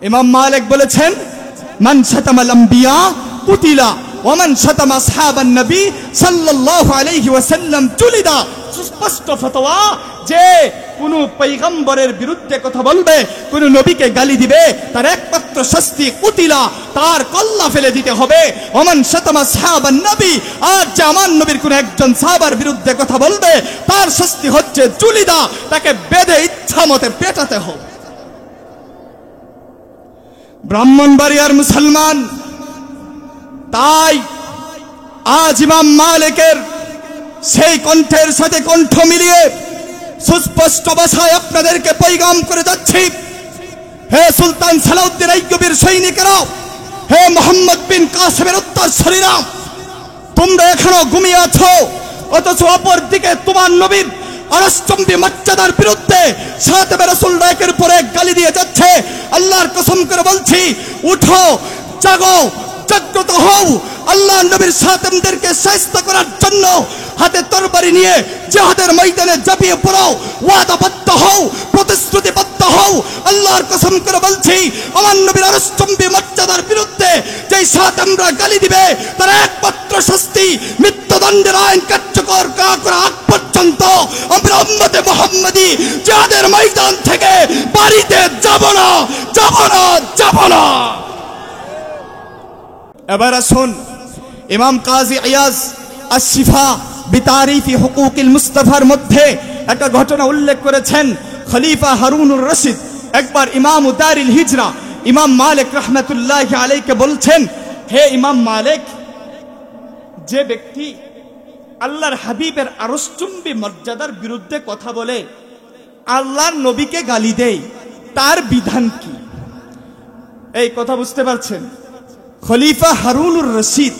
ইমাম মালিক বলেছেন, মান শাতামাল আম্বিয়া কুতিলা ওয়া মান শাতামা আসহাবান নবী সাল্লাল্লাহু আলাইহি ওয়াসাল্লাম জুলিদা। সুস্পষ্ট ফতোয়া যে কোন পয়গম্বরের বিরুদ্ধে কথা বলবে, কোন নবীকে গালি দিবে, তার একমাত্র শাস্তি কুতিলা, তার কল্লা ফেলে দিতে হবে। ওয়া মান শাতামা আসহাবান নবী, আর যে আমার নবীর কোন একজন সাহাবার বিরুদ্ধে কথা বলবে তার শাস্তি হচ্ছে জুলিদা, তাকে বেঁধে ইচ্ছামতে পেটাতে হবে। ব্রাহ্মণবাড়িয়ার মুসলমান, তাই আজ ইমাম মালিকের সেই কণ্ঠের সাথে কণ্ঠ মিলিয়ে সুস্পষ্ট ভাষায় আপনাদেরকে পয়গাম করে যাচ্ছি, হে সুলতান সালাউদ্দিন আইয়ুবীর সৈনিকেরা, হে মোহাম্মদ বিন কাসেমের উত্তরসূরিরা, তোমরা এখনো ঘুমিয়ে আছো, অথচ অপর দিকে তোমার নবীর আরশচম্বী মর্যাদার বিরুদ্ধে সাহাবে রাসূল একের পর এক গালি দিয়ে যাচ্ছে। আল্লাহর কসম করে বলছি, উঠো, জাগো, জাগ্রত হও, আল্লাহ নবীর সাহাবাদেরকে শায়েস্ত করার জন্য হাতে তরবারি নিয়ে জিহাদের ময়দানে ঝাঁপিয়ে পড়ো, ওয়াদাবদ্ধ হও, প্রতিশ্রুতিবদ্ধ হও। আল্লাহর কসম করে বলছি, আমার নবীর আরশচম্বী মর্যাদার বিরুদ্ধে যেই সাহাবারা গালি দিবে তার একমাত্র শাস্তি মৃত্যুদণ্ডের আইন কার্যকর করা আগ পর্যন্ত আমরা উম্মতে মুহাম্মাদি জিহাদের ময়দান থেকে বাড়িতে যাব না, যাব না, যাব না। এবার আসুন, ইমাম কাজী ইয়াজ আশ-শিফা বিতারিফি হুকুকিল মুস্তাফার মধ্যে একটা ঘটনা উল্লেখ করেছেন। খলিফা হারুনুর রশিদ একবার ইমাম দারিল হিজরা ইমাম মালিক রাহমাতুল্লাহি আলাইহিকে বলছেন, হে ইমাম মালিক, যে ব্যক্তি আল্লাহর হাবিবের আরশচুম্বী মর্যাদার বিরুদ্ধে কথা বলে, আল্লাহর নবীকে গালি দেয়, তার বিধান কি? এই কথা বুঝতে পারছেন? খলিফা হারুনুর রশিদ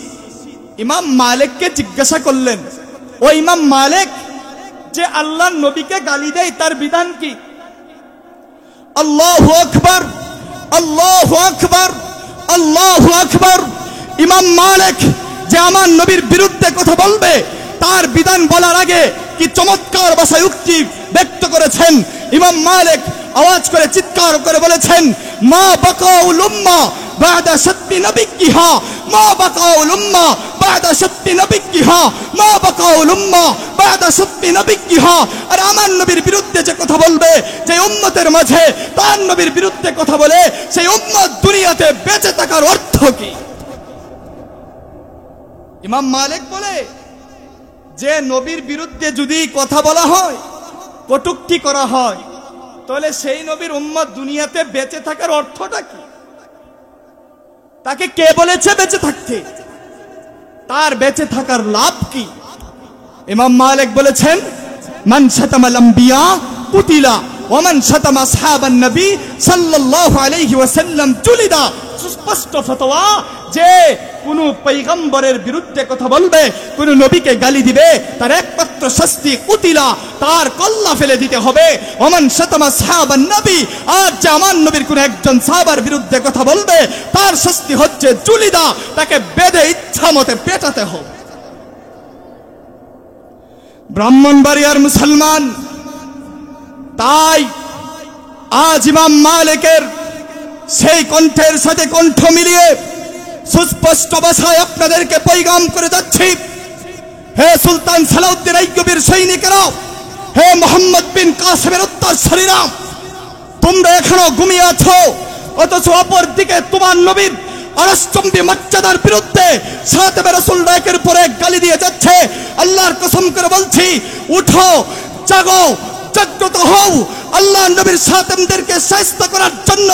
ইমাম মালিককে জিজ্ঞাসা করলেন, ও ইমাম মালিক, যে আল্লাহর নবীকে গালি দেয় তার বিধান কি? আল্লাহু আকবার, আল্লাহু আকবার, আল্লাহু আকবার। ইমাম মালিক যে আমার নবীর বিরুদ্ধে কথা বলবে তার বিধান বলার আগে কি চমৎকার ভাষায় উক্তি ব্যক্ত করেছেন। ইমাম মালিক আওয়াজ করে চিৎকার করে বলেছেন, মা বাকাউল উম্মাহ বাদা শাত্মি নবিয়্যিহা, মা বাকাউল উম্মাহ বাদা শাত্মি নবিয়্যিহা, মা বাকাউল উম্মাহ বাদা শাত্মি নবিয়্যিহা। আর আমার নবীর বিরুদ্ধে যে কথা বলবে, যে উম্মতের মাঝে তার নবীর বিরুদ্ধে কথা বলে, সেই উম্মত দুনিয়াতে বেঁচে থাকার অর্থ কি? ইমাম মালিক বলে, যে নবীর বিরুদ্ধে যদি কথা বলা হয়, কটূক্তি করা হয়, তাহলে সেই নবীর উম্মত দুনিয়াতে বেঁচে থাকার অর্থটা কি? তাকে কে বলেছে বেঁচে থাকতে? তার বেঁচে থাকার লাভ কি? ইমাম মালিক বলেছেন, মান শাতামাল আম্বিয়া কুতিলা ওয়া মান শাতামা আসহাবান নবী সাল্লাল্লাহু আলাইহি ওয়াসাল্লাম জুলিদা। সুস্পষ্ট ফতোয়া যে কোন পয়গম্বরের বিরুদ্ধে কথা বলবে, কোন নবীকে গালি দিবে, তার একমাত্র শাস্তি কুতিলা, তার কল্লা ফেলে দিতে হবে। ওয়া মান শাতামা আসহাবান নবী, আর যে আমার নবীর কোন একজন সাহাবার বিরুদ্ধে কথা বলবে তার শাস্তি হচ্ছে জুলিদা, তাকে বেঁধে ইচ্ছামতে পেটাতে হবে। ব্রাহ্মণবাড়িয়ার মুসলমান, তাই আজ ইমাম মালিকের সেই কণ্ঠের সাথে কণ্ঠ মিলিয়ে সুস্পষ্ট ভাষায় আপনাদেরকে পয়গাম করে যাচ্ছি, হে সুলতান সালাউদ্দিন আইয়ুবীর সৈনিকেরা, হে মোহাম্মদ বিন কাসেমের উত্তরসূরিরা, তোমরা এখনো ঘুমিয়ে আছো, অথচ অপর দিকে তোমার নবীর আরশচম্বী মর্যাদার বিরুদ্ধে সাহাবে রাসূল একের পর এক গালি দিয়ে যাচ্ছে। আল্লাহর কসম করে বলছি, উঠো, জাগো, জাগ্রত হও, আল্লাহ নবীর সাহাবাদেরকে শায়েস্ত করার জন্য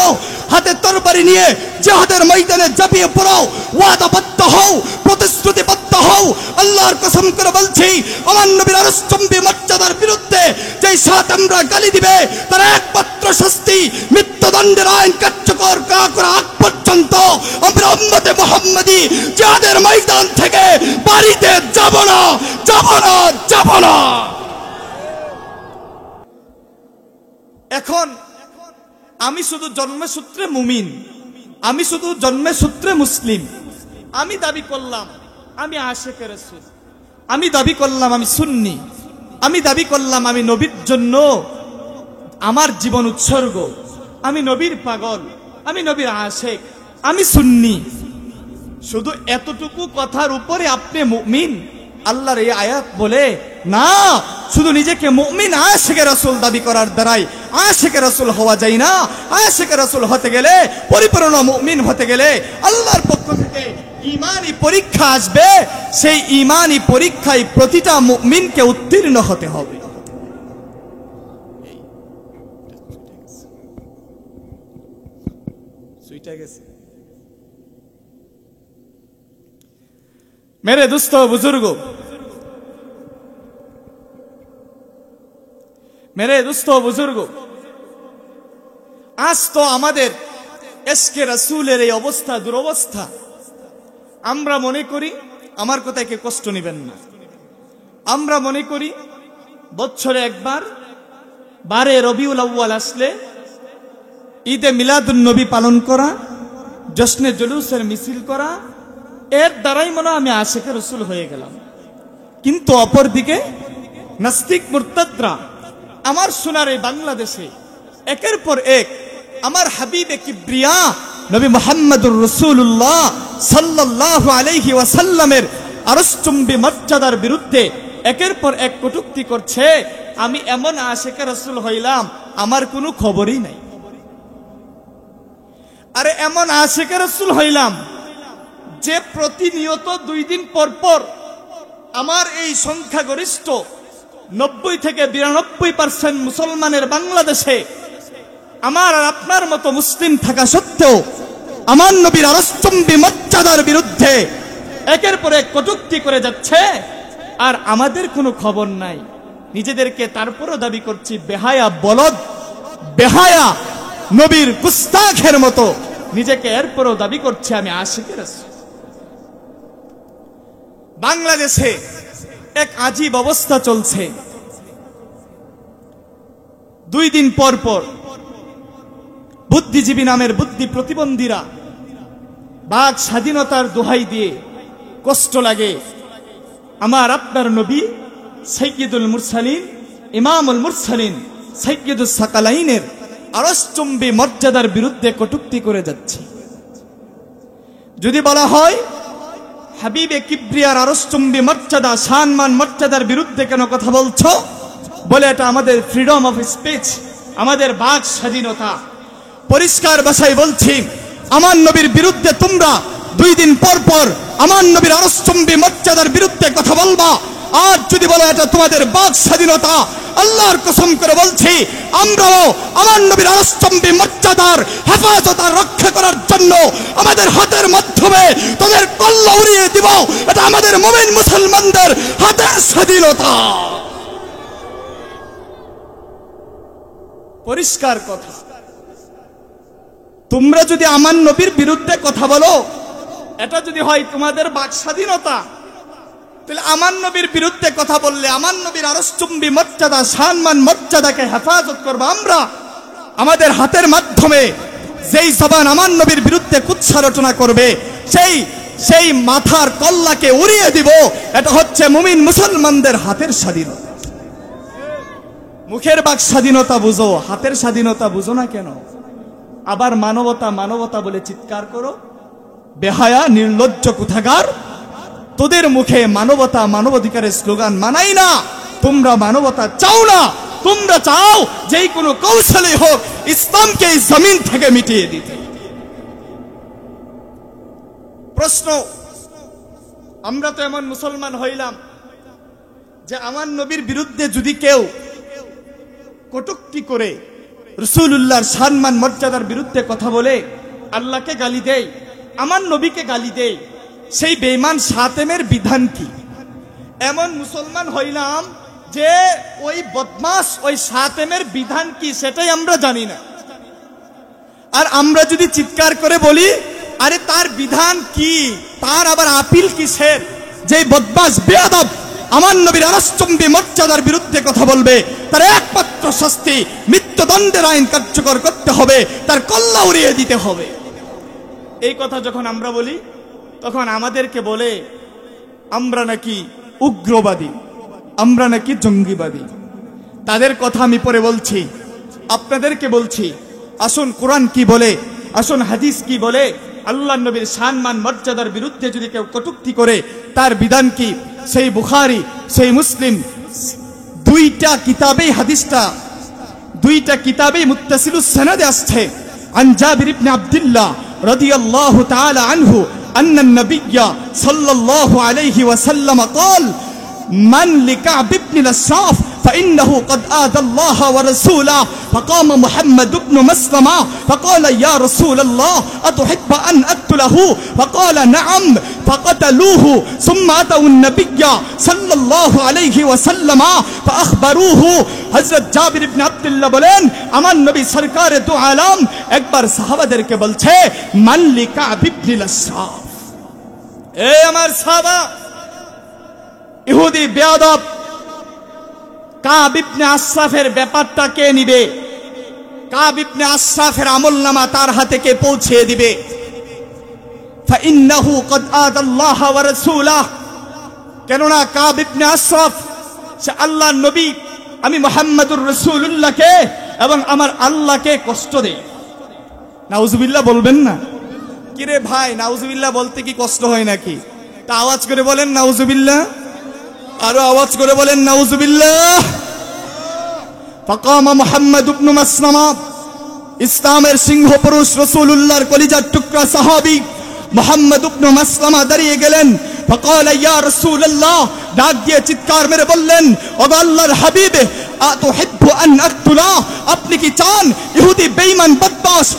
হাতে তরবারি নিয়ে জিহাদের ময়দানে ঝাঁপিয়ে পড়ো, ওয়াদাবদ্ধ হও, প্রতিশ্রুতিবদ্ধ হও। আল্লাহর কসম করে বলছি, আমার নবীর আরশচম্বী মর্যাদার বিরুদ্ধে যেই সাহাবারা গালি দিবে তার একমাত্র শাস্তি মৃত্যুদণ্ডের আইন কার্যকর করা আগ পর্যন্ত আমরা উম্মতে মুহাম্মাদি জিহাদের ময়দান থেকে বাড়িতে যাব না, যাব না, যাব না। এখন আমি শুধু জন্মসূত্রে মুমিন, আমি শুধু জন্মসূত্রে মুসলিম, আমি দাবি করলাম আমি আশিকে রাসূল, আমি দাবি করলাম আমি সুন্নি, আমি দাবি করলাম আমি নবীর জন্য আমার জীবন উৎসর্গ, আমি নবীর পাগল, আমি নবীর আশিক, আমি সুন্নি। শুধু এতটুকু কথার উপরে আপনি মুমিন আল্লাহর এই আয়াত বলে না। শুধু নিজেকে মুমিন আশিকে রাসূল দাবি করার দ্বারাই আশিকে রাসূল হওয়া যায় না। আশিকে রাসূল হতে গেলে, পরিপূর্ণ মুমিন হতে গেলে আল্লাহর পক্ষ থেকে ঈমানি পরীক্ষা আসবে। সেই ঈমানি পরীক্ষায় প্রতিটা মুমিনকে উত্তীর্ণ হতে হবে। मेरे दोस्तों बुजुर्गों, मेरे दोस्तों बुजुर्गों, आज तो আমাদের এশকে রাসূলের এই অবস্থা, দুরবস্থা। আমরা মনে করি, আমার কথায় কে কষ্ট নেবেন না, আমরা মনে করি বছরে একবার 12 রবিউল আউয়াল আসলে ঈদে মিলাদুন নবী পালন করা, জশ্নে জুলুসের মিছিল করা, এর দ্বারাই মনে আমি আশিকে রাসূল হয়ে গেলাম। কিন্তু অপরদিকে নাস্তিক মুরতাদরা আমার সোনার এই বাংলাদেশে একের পর এক আমার হাবিবে কিবরিয়া নবী মুহাম্মদুর রাসূলুল্লাহ সাল্লাল্লাহু আলাইহি ওয়াসাল্লামের আরশচুম্বী মর্যাদার বিরুদ্ধে একের পর এক কটূক্তি করছে। আমি এমন আশিকে রাসূল হইলাম, আমার কোনো খবরই নাই। আরে এমন আশিকে রাসূল হইলাম যে প্রতিনিয়ত 2 দিন পর পর আমার এই সংখ্যাগরিষ্ঠ 90 থেকে 92% মুসলমানের বাংলাদেশে আমার আর আপনার মতো মুসলিম থাকা সত্ত্বেও আমার নবীর আরশচুম্বী মর্যাদার বিরুদ্ধে একের পর এক কটূক্তি করে যাচ্ছে, আর আমাদের কোনো খবর নাই। নিজেদেরকে তারপরও দাবি করছি বেহায়া বলদ, বেহায়া নবীর গুস্তাখের মতো নিজেকে এরপরও দাবি করছে আমি আশিকে রাসূল। বাংলাদেশে এক আজীব অবস্থা চলছে। 2 দিন পর পর বুদ্ধিজীবী নামের বুদ্ধি প্রতিবন্ধীরা বাক স্বাধীনতার দোহাই দিয়ে কষ্ট লাগে আমার আপনার নবী সাইয়্যিদুল মুরসালিন, ইমামুল মুরসালিন, সাইয়্যিদুস সাকালাইনের আরশচুম্বী মর্যাদার বিরুদ্ধে কটূক্তি করে যাচ্ছে। যদি বলা হয় হাবিবে কিবরিয়ার আরশচুম্বী মর্যাদা, সম্মান, মর্যাদার বিরুদ্ধে কেন কথা বলছো, বলে এটা আমাদের ফ্রিডম অফ স্পিচ, আমাদের বাক স্বাধীনতা। পরিষ্কার ভাষায় বলছি, আমার নবীর বিরুদ্ধে তোমরা 2 দিন পর পর আমার নবীর আরশচুম্বী মর্যাদার বিরুদ্ধে কথা বলবা, আর যদি বলো এটা তোমাদের বাক স্বাধীনতা, আল্লাহর কসম করে বলছি আমরাও আমার নবীর আরশচুম্বী মর্যাদার হেফাজত আর রক্ষা করার জন্য আমাদের হাতের মাধ্যমে তাদের কল্লা উড়িয়ে দিব। এটা আমাদের মুমিন মুসলমানদের হাতের স্বাধীনতা। পরিষ্কার কথা। তোমরা যদি আমার নবীর বিরুদ্ধে কথা বলো, এটা যদি হয় তোমাদের বাক স্বাধীনতা, তাহলে আমার নবীর বিরুদ্ধে কথা বললে আমার নবীর আরশচুম্বী মর্যাদা, সম্মান, মর্যাদাকে হেফাজত করব আমরা। আমাদের হাতের মাধ্যমে যেই জবান আমার নবীর বিরুদ্ধে কুৎসা রচনা করবে, সেই মাথার কল্লাকে উড়িয়ে দিব। এটা হচ্ছে মুমিন মুসলমানদের হাতের স্বাধীনতা। মুখের বাক স্বাধীনতা বুঝো, হাতের স্বাধীনতা বুঝো না কেন? আবার মানবতা মানবতা বলে চিৎকার করো। বেহায়া নির্লজ্জ কোথাকার, তোদের মুখে মানবতা মানবাধিকারের স্লোগান মানাই না। তোমরা মানবতা চাও না, তোমরা চাও যেই কোনো কৌশলে হোক ইসলামকে এই জমিন থেকে মিটিয়ে দিতে। প্রশ্ন, আমরা তো এমন মুসলমান হইলাম যে আমার নবীর বিরুদ্ধে যদি কেউ কটূক্তি করে, রাসূলুল্লাহর সম্মান মর্যাদার বিরুদ্ধে কথা বলে, আল্লাহকে গালি দেয়, আমার নবীকে গালি দেয়, সেই বেঈমান সাতেমের বিধান কি? এমন মুসলমান হইলাম যে ওই বদমাস ওই সাতেমের বিধান কি সেটাই আমরা জানি না। আর আমরা যদি চিৎকার করে বলি আরে তার বিধান কি, তার আবার আপিল কিসের, যে বদমাস বেয়াদব আমার নবীর আরশচুম্বী মর্যাদার বিরুদ্ধে কথা বলবে, তার একমাত্র শাস্তি মৃত্যুদণ্ডের আইন কার্যকর করতে হবে, তার কল্লা উড়িয়ে দিতে হবে। এই কথা যখন আমরা বলি তখন আমাদেরকে বলে আমরা নাকি উগ্রবাদী, আমরা নাকি জঙ্গিবাদী। তাদের কথা আমি পরে বলছি, আপনাদেরকে বলছি আসুন কোরআন কি বলে আসুন হাদিস কি বলে, আল্লাহর নবীর সম্মান মর্যাদার বিরুদ্ধে যদি কেউ কটূক্তি করে তার বিধান কি। সেই বুখারী সেই মুসলিম দুইটা কিতাবেই হাদিসটা, দুইটা কিতাবেই মুত্তাসিলুস সানাদে আসছে। আন জাবির ইবনে আব্দুল্লাহ রাদিয়াল্লাহু তাআলা আনহু أن النبي صلى الله عليه وسلم قال من لكعب بن الأشراف فإنه قد آذى الله ورسوله. فقام محمد بن مسلمة فقال يا رسول الله أتحب أن أقتله؟ فقال نعم. فقتلوه ثم أتوا النبي صلى الله عليه وسلم فأخبروه. হযরত জাবির ইবনে আব্দুল্লাহ বলেন, আমার নবী সরকারে দু আলম একবার সাহাবাদেরকে বলছে, মান লিকাব ইবনে আশরাফ, এ আমার সাহাবা, ইহুদি বেয়াদব কাব ইবনে আশরাফের ব্যাপারটা কে নিবে? কাব ইবনে আশরাফের আমলনামা তার হাতে কে পৌঁছে দিবে? ফাইন্নাহু কদ আদাল্লাহ ওয়া রাসূলাহ, কেননা কাব ইবনে আশরাফ সে আল্লাহর নবী, আমি মুহাম্মদুর রাসূলুল্লাহকে এবং আমার আল্লাহকে কষ্ট দেই। নাউজুবিল্লাহ বলবেন না? কিরে ভাই, নাউজুবিল্লাহ বলতে কি কষ্ট হয় নাকি? তা আওয়াজ করে বলেন নাউজুবিল্লাহ, আরো আওয়াজ করে বলেন নাউজুবিল্লাহ। ফাকামা মুহাম্মদ ইবনে মাসলামা, ইসলামের সিংহ পুরুষ রাসূলুল্লাহর কলিজার টুকরা সাহাবী মুহাম্মদ ইবনে মাসলামা দাঁড়িয়ে গেলেন। ফাকাল ইয়া রাসূলুল্লাহ, ডাক দিয়ে চিৎকার মেরে বললেন, ও আল্লাহর হাবিব, আতুহিব্বু আন আকতুলা, আপনি কি চান ইহুদি বেঈমান বদমাশ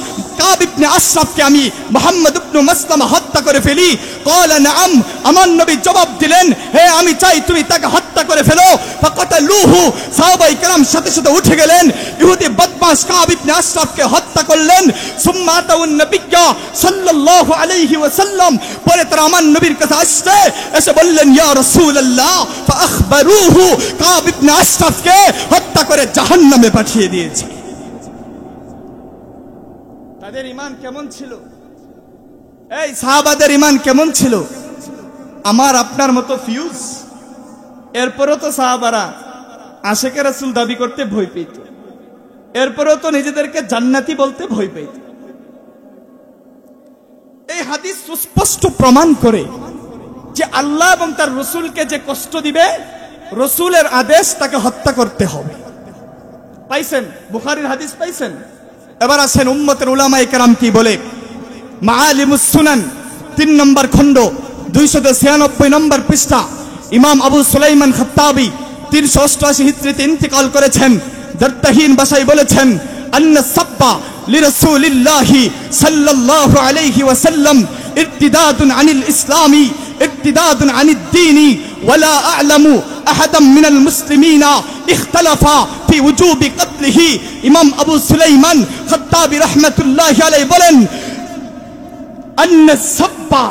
কাব ইবনে আশরাফকে আমি মুহাম্মদ ইবনে মাসলামা হত্যা করে ফেলি? ক্বালা নাআম, আমার নবী জবাব দিলেন, হে আমি চাই তুমি তাকে হত্যা করে ফেলো। ফাকাতালুহু, সাহাবায়ে কেরাম সাথে সাথে উঠে গেলেন, ইহুদি বদমাশ কাব ইবনে আশরাফকে হত্যা করলেন। সুম্মা আতাউন নবিয়্যা সাল্লাল্লাহু আলাইহি ওয়াসাল্লাম, পরে তারা আমার নবীর কাছে আসছে, এসে বললেন, ইয়া রাসূলুল্লাহ ফাআখবারুহু, কাব ইবনে আশরাফকে হত্যা করে জাহান্নামে পাঠিয়ে দিয়েছে। তাদের ঈমান কেমন ছিল? এই সাহাবাদের ঈমান কেমন ছিল? আমার আপনার মতো ফিউজ? এরপরও তো সাহাবারা আশিকে রাসূল দাবি করতে ভয় পেত, এরপরও তো নিজেদেরকে জান্নাতি বলতে ভয় পেত। এই হাদিস সুস্পষ্ট প্রমাণ করে যে আল্লাহ এবং তার রসুলকে যে কষ্ট দিবে, রসুলের আদেশ তাকে হত্যা করতে হবে। পাইছেন? বুখারীর হাদিস পাইছেন? এবার আসেন উম্মতের উলামায়ে কেরাম কি বলে। মাআলিমুস সুনান 3 নম্বর খণ্ড 296 নম্বর পৃষ্ঠা, ইমাম আবু সুলাইমান খাত্তাবী 388 হিজরিতে ইন্তেকাল করেছেন। দরতাহীন ভাষায় বলেছেন, আন্না সাব্বা লিরাসূলিল্লাহি সাল্লাল্লাহু আলাইহি ওয়াসাল্লাম ইরতিদাদুন আনিল ইসলামি ইরতিদাদুন আনিদ দীনি ওয়ালা আ'লামু আহাদাম মিনাল মুসলিমিনা ইখতালাফা ফি উজুবি কতলিহি। ইমাম আবু সুলাইমান খাত্তাবী রাহমাতুল্লাহি আলাইহি বলেন, আন্না সাব্বা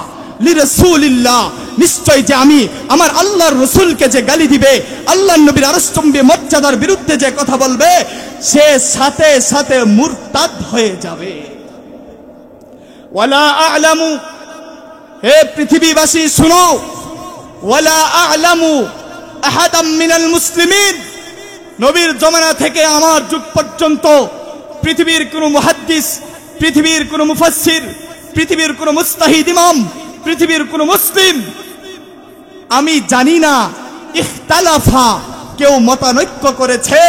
লিরাসূলিল্লাহ, নিশ্চয় যে আমি আমার আল্লাহর রাসূলকে যে গালি দিবে, আল্লাহর নবীর আরশচুম্বী মর্যাদার বিরুদ্ধে যে কথা বলবে, সে সাথে সাথে মুরতাদ হয়ে যাবে। ওয়ালা আ'লামু, হে পৃথিবীবাসী শুনো, ওয়ালা আ'লামু আহাদাম মিনাল মুসলিমিন, নবীর জমানা থেকে আমার যুগ পর্যন্ত পৃথিবীর কোন মুহাদ্দিস, পৃথিবীর কোন মুফাসসির, পৃথিবীর কোন মুজতাহিদ ইমাম, পৃথিবীর কোন মুসলিম আমি জানি না ইখতালাফা, কেউ মতানৈক্য করেছে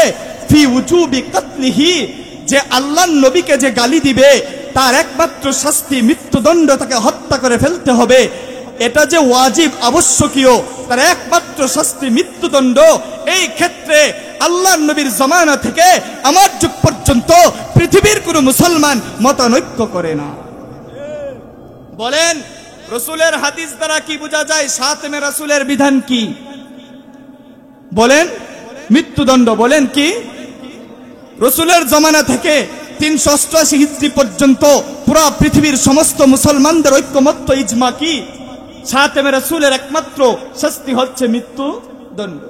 ফি উজুবি কতলিহি, যে আল্লাহর নবীকে যে গালি দিবে তার একমাত্র শাস্তি মৃত্যুদণ্ড, তাকে হত্যা করে ফেলতে হবে, এটা যে ওয়াজিব আবশ্যকীয়, তার একমাত্র শাস্তি মৃত্যুদণ্ড। এই ক্ষেত্রে আল্লাহর নবীর জমানা থেকে আমার যুগ পর্যন্ত পৃথিবীর কোন মুসলমান মতানৈক্য করে না। বলেন, রসুলের হাদিস দ্বারা কি বোঝা যায়? সাতমে রাসূলের বিধান কি? বলেন, মৃত্যুদণ্ড। বলেন কি? রসুলের জমানা থেকে 388 হিজরি পর্যন্ত পুরা পৃথিবীর সমস্ত মুসলমানদের ঐক্যমত্য ইজমা কি? সাতমে রাসূলের একমাত্র শাস্তি হচ্ছে মৃত্যুদণ্ড।